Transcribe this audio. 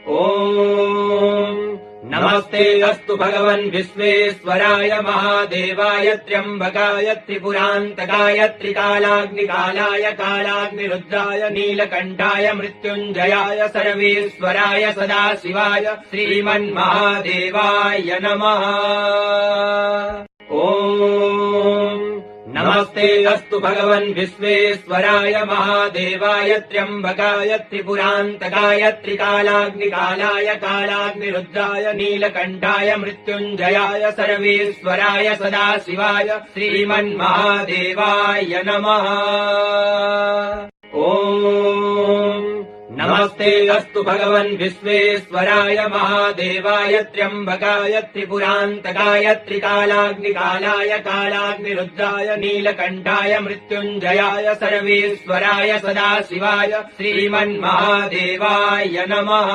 ॐ नमस्ते अस्तु भगवन् विश्वेश्वराय महादेवाय त्र्यम्बकाय त्रिपुरान्तकाय त्रिकालाग्निकालाय कालाग्निरुद्राय नीलकण्ठाय मृत्युञ्जयाय सर्वेश्वराय सदाशिवाय श्रीमन्महादेवाय नमः। ॐ नमस्ते अस्तु भगवन् विश्वेश्वराय महादेवाय त्र्यम्बकाय त्रिपुरान्तकाय त्रिकालाग्निकालाय कालाग्निरुद्राय नीलकण्ठाय मृत्युञ्जयाय सर्वेश्वराय सदाशिवाय श्रीमन्महादेवाय नमः। ॐ नमस्ते अस्तु भगवन् विश्वेश्वराय महादेवाय त्र्यम्बकाय त्रिपुरान्तकाय त्रिकालाग्निकालाय कालाग्निरुद्राय नीलकण्ठाय मृत्युञ्जयाय सर्वेश्वराय सदाशिवाय श्रीमन्महादेवाय नमः।